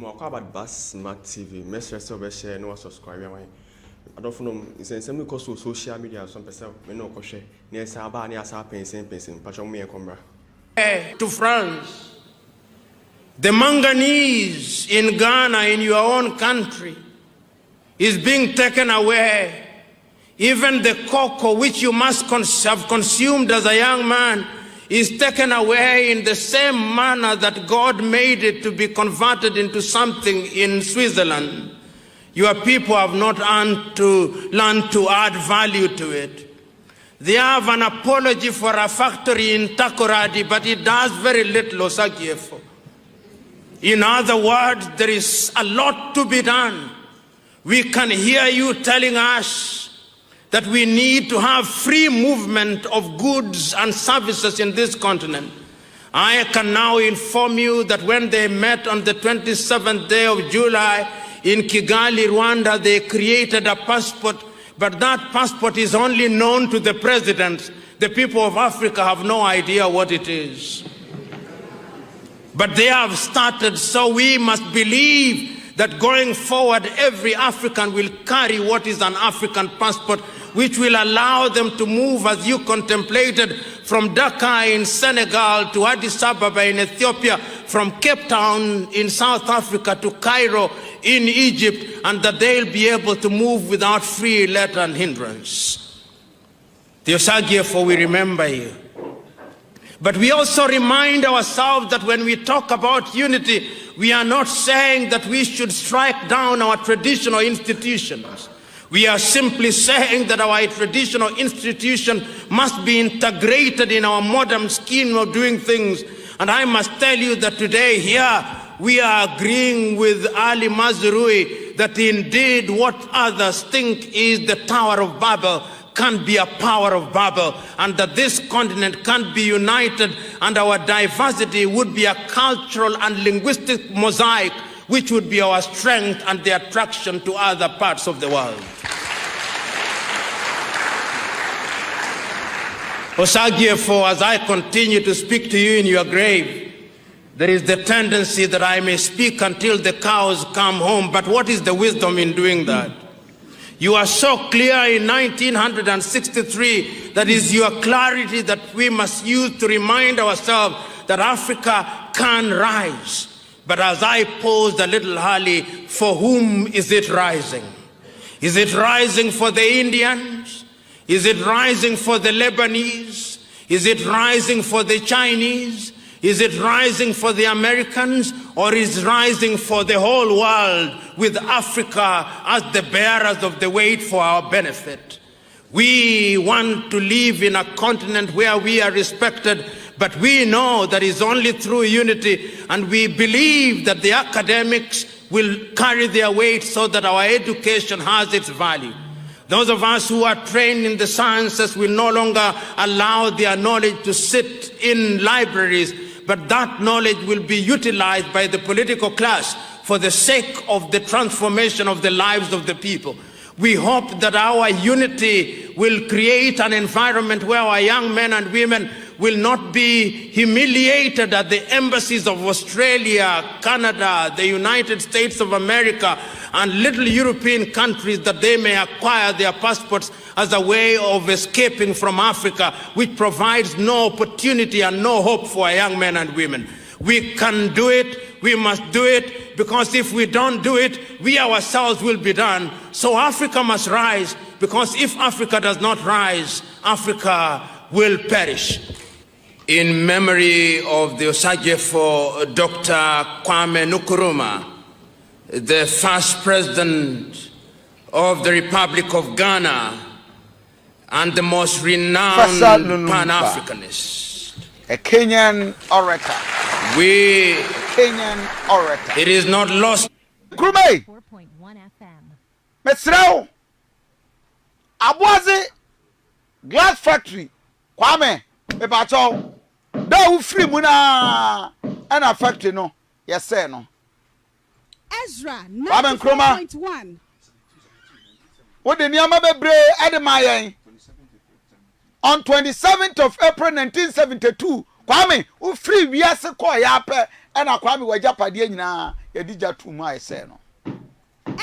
More about Bass Smart TV. Message over share no subscribe. I don't know. Since some because of social media, some person may not share. Near Saba, near Sapa, same person. Patron me and Combra. To France, the manganese in Ghana, in your own country, is being taken away. Even the cocoa which you must have consumed as a young man is taken away in the same manner that God made it to be converted into something in Switzerland. Your people have not learned to add value to it. They have an apology for a factory in Sarkodie, but it does very little. In other words, there is a lot to be done. We can hear you telling us that we need to have free movement of goods and services in this continent. I can now inform you that when they met on the 27th day of July in Kigali, Rwanda, they created a passport, but that passport is only known to the president. The people of Africa have no idea what it is. But they have started, so we must believe that going forward, every African will carry what is an African passport, which will allow them to move, as you contemplated, from Dakar in Senegal to Addis Ababa in Ethiopia, from Cape Town in South Africa to Cairo in Egypt, and that they'll be able to move without free let and hindrance. The Osagyefo, we remember you. But we also remind ourselves that when we talk about unity, we are not saying that we should strike down our traditional institutions. We are simply saying that our traditional institution must be integrated in our modern scheme of doing things. And I must tell you that today here we are agreeing with Ali Mazrui that indeed what others think is the Tower of Babel can be a power of Babel, and that this continent can be united, and our diversity would be a cultural and linguistic mosaic which would be our strength and the attraction to other parts of the world. Osagyefo, as I continue to speak to you in your grave, there is the tendency that I may speak until the cows come home, but what is the wisdom in doing that? You are so clear in 1963, that is your clarity that we must use to remind ourselves that Africa can rise. But as I posed a little early, for whom is it rising? Is it rising for the Indians? Is it rising for the Lebanese? Is it rising for the Chinese? Is it rising for the Americans? Or is it rising for the whole world with Africa as the bearers of the weight for our benefit? We want to live in a continent where we are respected, but we know that it's only through unity, and we believe that the academics will carry their weight so that our education has its value. Those of us who are trained in the sciences will no longer allow their knowledge to sit in libraries, but that knowledge will be utilized by the political class for the sake of the transformation of the lives of the people. We hope that our unity will create an environment where our young men and women will not be humiliated at the embassies of Australia, Canada, the United States of America, and little European countries, that they may acquire their passports as a way of escaping from Africa, which provides no opportunity and no hope for our young men and women. We can do it, we must do it, because if we don't do it, we ourselves will be done. So Africa must rise, because if Africa does not rise, Africa will perish. In memory of the Osagyefo Dr. Kwame Nkrumah, the first president of the Republic of Ghana and the most renowned Pan-Africanist. A Kenyan orator. Kenyan orator. It is not lost. Nkrumah. 4.1 FM. Mesrao. Abwazi glass factory. Kwame. Ebacho. Da u free muna. Ana factory no. Yes sir no. Ezra 94.1. What the niyama bebre edemayen. On 27th of April 1972, Kwame, u free wiase ko ya pe, na Kwame Agyapong nyina yedija tuma ese no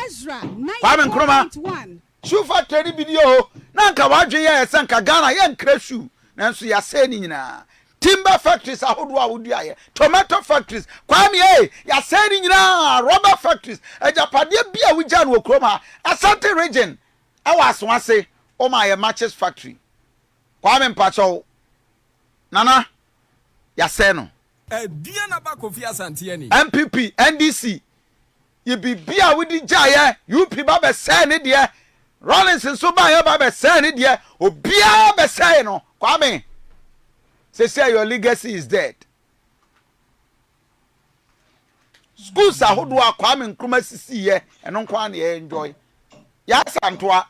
Ezra Kwame Nkrumah 94.1 shoe factory video na nka wadwe ye ese nka Ghana ye nkra shoe nanso ya se ni nyina timber factories ahodo a wodua ye tomato factories Kwame ya se ni nyina rubber factories Agyapade bia wugya no okroma Asante region awaso ase o ma ye matches factory Kwame mpacho nana ya se no dia na ba Kofi Asante ni MPP NDC ye bibia wodi gyaye UP ba be se ne de Rollins nso ba ye ba be se ne de obia be se no Kwame say your legacy is dead schools ahodo a Kwame Nkrumah sisi ye eno kwa na ye enjoy ya santoa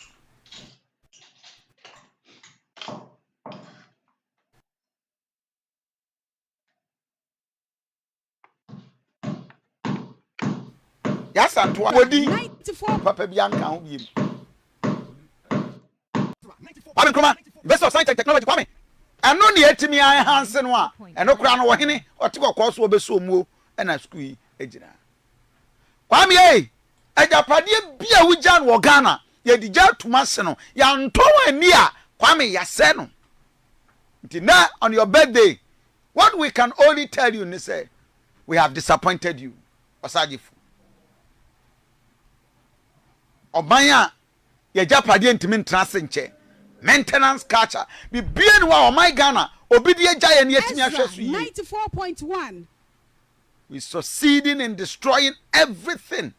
ya santoa wodi 94 papa bianka ho biem Kwame Nkrumah best of science and technology Kwame eno ne etimi an hanse no a eno kura no wo hene otekọ so obeso muo na school yi ejina Kwame Agyapade bia wugya no Ghana ye digya tumase no ya ntowa ani a Kwame ya se no nti na on your birthday what we can only tell you is say we have disappointed you Osagifu Obanya ye Agyapade ntimi ntrase nche maintenance culture be bien wa o my Ghana obidi agya ne atimi ahwe so yi 94.1 we succeeding in destroying everything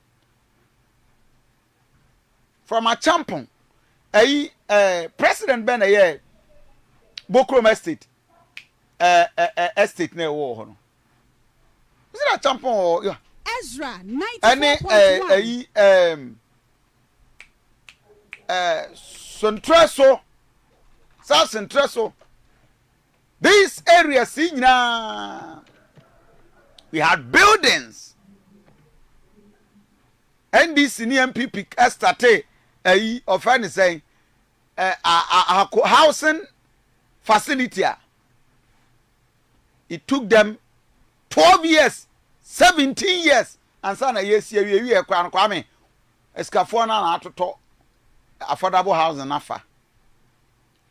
from Agyapong president ben Bokrom estate estate na wo ho no is it Agyapong or Ezra 94.1 Centreso South Centreso these areas we had buildings NDC ni MPP estate of any saying housing facility it took them 12 years 17 years and sana yes we Kwame eskafo na atoto affordable housing nafa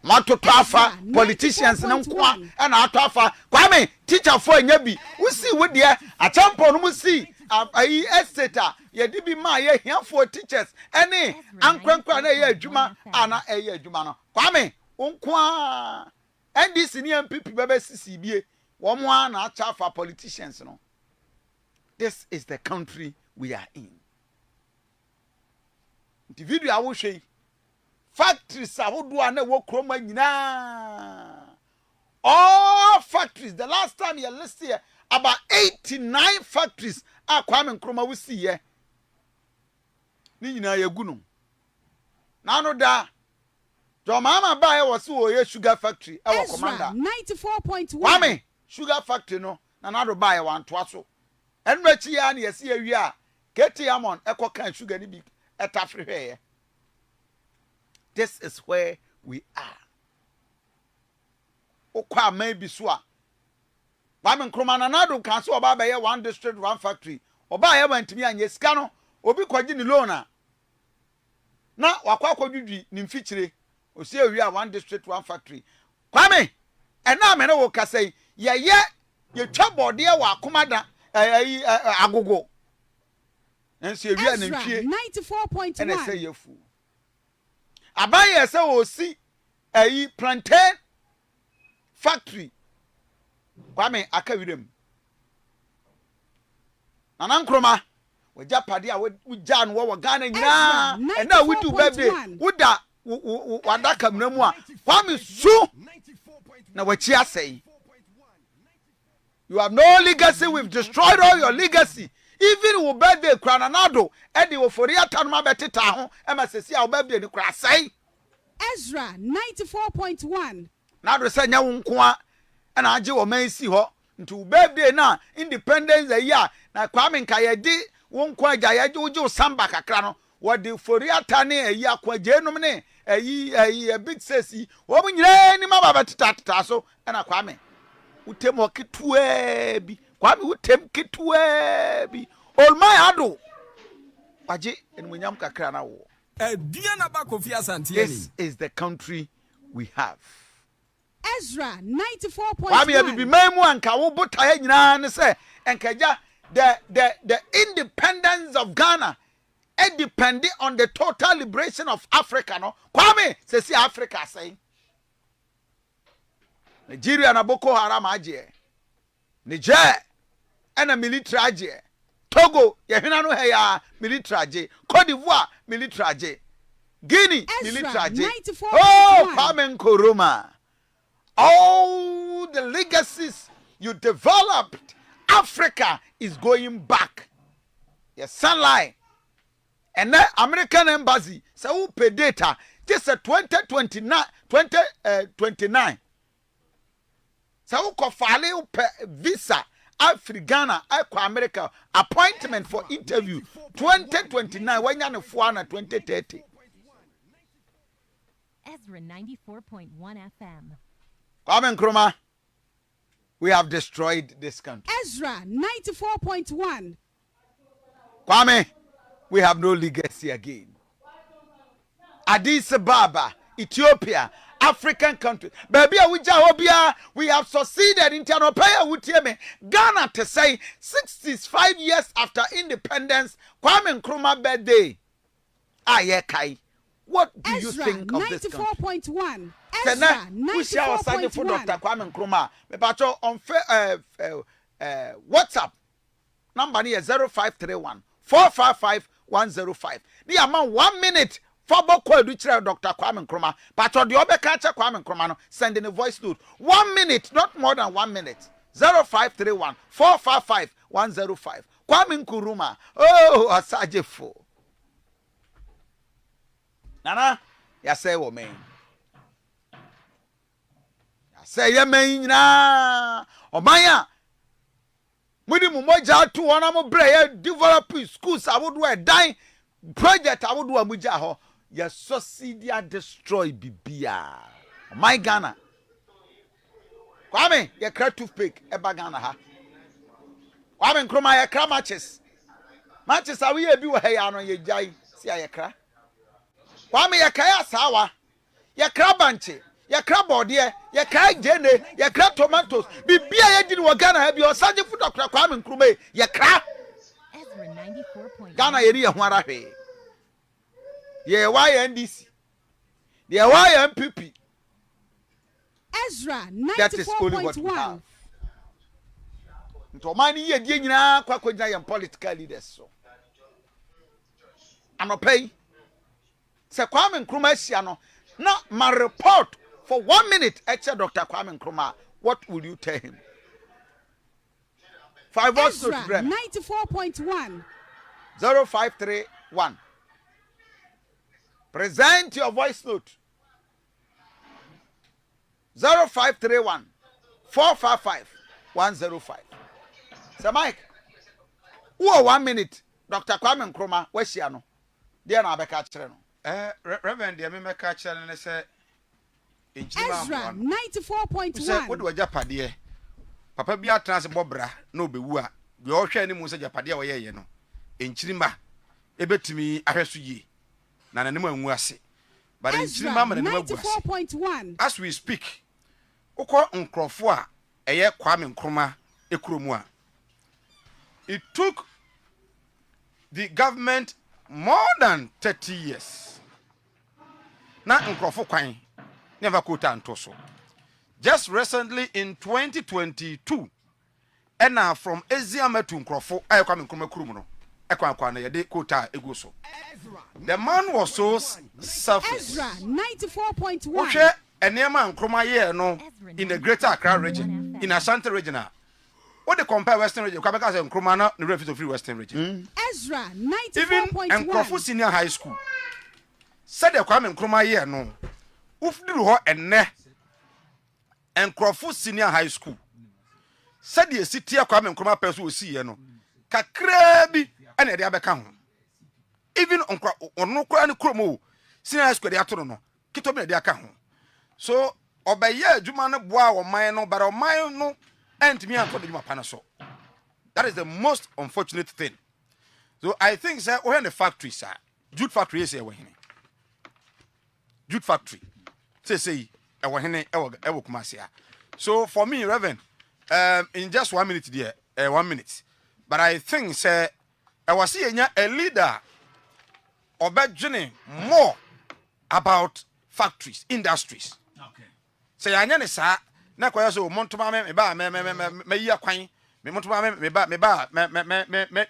matoto afa politicians na nkoa na ato afa Kwame teacher for nya bi wusi wo de Agyapong no musi ayi estate ye di bi ma ye hiafo teachers ene ankwankwa na ye adwuma ana ye adwuma no Kwame nkoa NDC ni MPP bebe sisi bie wo mo na acha afa politicians no this is the country we are in the video I will show you factories ahodo na wo kroma nyina all factories the last time you list here about 89 factories Kwame Nkrumah we see here ni nyina yagu no na no da jo mama ba ye was wo ye sugar factory e wo commander 94.1 Kwame sugar factory no na do ba ye wan to aso enrachi ya na yesi awi a keti amon ekokan sugar ni bi etafre hwe. This is where we are. Okwa maybe so a Kwame Nkrumah na do kan so oba ba ye one district one factory oba ye wantimi anye sika no obi kwaji ni loan a na wakwa kwadwudwi ni mfikyire osi awi a one district one factory Kwame ena me na wo kasai ye twa bode ye wa akomada agogo enso awi a na ntwie 94.1 ena say yefu abaye say wo si plantain factory Kwame akawirem Nana Nkrumah Agyapade a wugya no wo Ghana nyina ena wudu birthday wuda wadaka mnamu a Kwame su na wachi asai. You have no legacy. We've destroyed all your legacy. Even wo birthday kra na Addo e de wo fori atanuma beteta ho e ma sesi a wo birthday ni kra sai. Ezra 94.1 na do se nya wo nko a na age wo man si ho nti birthday na independence year na Kwame nka ye di wo nko agya ye wo samba kakra no wo de fori atane ayi akwaje enum ne ayi big sesi wo nyire ni ma baba tata so na Kwame utem oketua bi Kwame utem ketua bi Olmai Addo. Waji enmunyam kakra na wo. This is the country we have. Ezra 94.1. Wami bibi memu anka wo botaye nyina ne se enkaja the independence of Ghana it depending on the total liberation of Africa no. Kwame se si Africa say. Nigeria na Boko Haram aje. Niger and a military aje. Togo yehina no heya military aje. Cote d'Ivoire military aje. Guinea military aje. Oh, Kwame Nkrumah. All the legacies you developed, Africa is going back. Yes, sunlight. And then American embassy, so who pay data? Just a 2029. So who can file visa? Africana, America appointment for interview 2029. When you're 2030. Ezra 94.1 FM. Kwame Nkrumah, we have destroyed this country. Ezra 94.1. Kwame, we have no legacy again. Addis Ababa, Ethiopia, African country. Baby, we have succeeded in Ghana to say 65 years after independence, Kwame Nkrumah birthday. Ayekai. What do you think of this country? 94.1. Ezra 94.1. For Dr. Kwame Nkrumah. Mepacho on WhatsApp. Number is 0531 455 105. The amount 1 minute. For Dr. Kwame Nkrumah. Pacho the Obekacha Kwame Nkrumah sending a voice note. 1 minute, not more than 1 minute. 0531 455 105. Kwame Nkrumah. Oh, Agyapong. Nana, ya say wo men. Ya say ye men na. Omaya. Mudi mu moja tu wana mo bre develop schools awodo e dan project awodo amuja ho. Ya succeed destroy bibia. My Ghana. Kwame, ye kra toothpick e ba Ghana ha. Kwame Nkrumah ye kra matches. Matches awi e bi wo he ya no ye jai si ye kra. Kwame ye kaya sawa, ye kra banche, ye kra bodie, ye kra jene, ye kra tomatoes. Bibia ye di no Ghana ha bi osaje fu Dr. Kwame Nkrumah ye kra. Ezra 94.1. Ghana ye ri ye ho ara hwe. Ye why NDC. Ye why MPP. Ezra 94.1. 94.1. Nto man ye die nyina kwa kwagina ye political leaders so. Anopay. Se Kwame Nkrumah siano. Now my report for 1 minute extra Dr. Kwame Nkrumah. What will you tell him? 5 votes to 94.1. 0531. Present your voice note. 0531 455 105. Sir Mike. Who 1 minute? Dr. Kwame Nkrumah. Where's Siano? Dear Nabeka Channel. Reverend, the American channel say Ezra 94.1. What do a Japade? Papa be a transbobra, no be woo. We all share any Musa Japade away, you know. In Chimba, a bit to me, I have to ye. Nana no one was it. But in Ezra Chimba, 94.1. as we speak, Oko Nkrofwa, a year Kwame Nkrumah, a Krumwa. It took the government more than 30 years. Na Nkrofo kwan never quote Antoso. Just recently in 2022, and now from Eziama to Nkrofo, I come in Krumah, the man was so selfless. Ezra 94.1. Okay, and Neman Nkrumah no in the greater Accra region, in Ashanti region. What they compare Western region, Kabaka and Nkrumah, the refugee free Western region. Ezra Even 94.1. Nkrofo Senior High School. Said the Kwame Nkrumah no. Uf duru ho enne. Nkrofo Senior High School. Said the city Kwame Nkrumah person we see no. Kakra bi ene de abeka ho. Even ono kra ne kromo Senior High School de atoro no. Kito bi de aka ho. So obeye adwuma no boa wo man no, but o man no entimi anko de adwuma pa na so. That is the most unfortunate thing. So I think sir when the factory sir jute factory is here jute factory say e kumasi. So for me Reverend in just 1 minute there 1 minute but I think sir I was seeing a leader obedient more about factories industries. Okay. Say anya ne sa na kwaya so montoma me ba me yi akwan me montoma me ba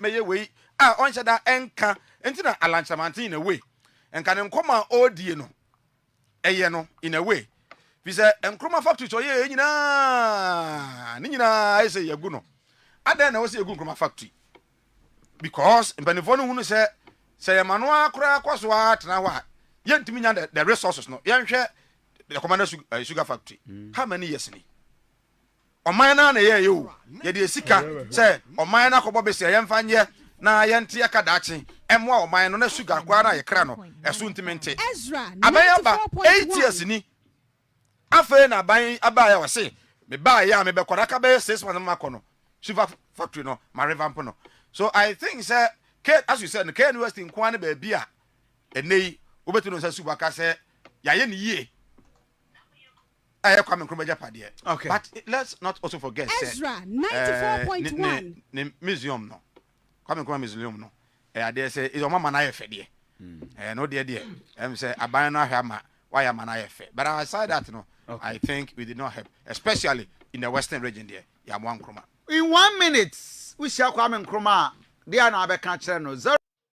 me ye wei on say da enka entina alanchamantin in a way enka ne nkoma odie no eye no in a way bi say enkroma factory to ye nyina ni nyina ai say yagu no ada na wo say yagu enkroma factory because mpanifo no hunu say yemano akra kwaso atena ho a yentimi nya the resources no yenhwe the commander sugar factory how many years ni oman na ye yo ye de sika say oman na kobo be say yemfa nye na yente akadache emwa oman no na sugar kwa na ye kra no eso ntimente abayaba 8 years ni afa na ban abaya wo say me ba ya me be kwara ka be 6 months makono sugar factory no ma revamp no so I think say as you said the K University in Kwane be bia enei obetu no say sugar ka say ya ye ni ye okay. But let's not also forget Ezra 94.1 museum no Kwame museum no I dare say is o mama na ye fe de no de say aban no ahama why am na ye fe but aside that no okay. I think we did not help especially in the western region there ya mo nkroma in 1 minute we shall Kwame Nkrumah they are now be can no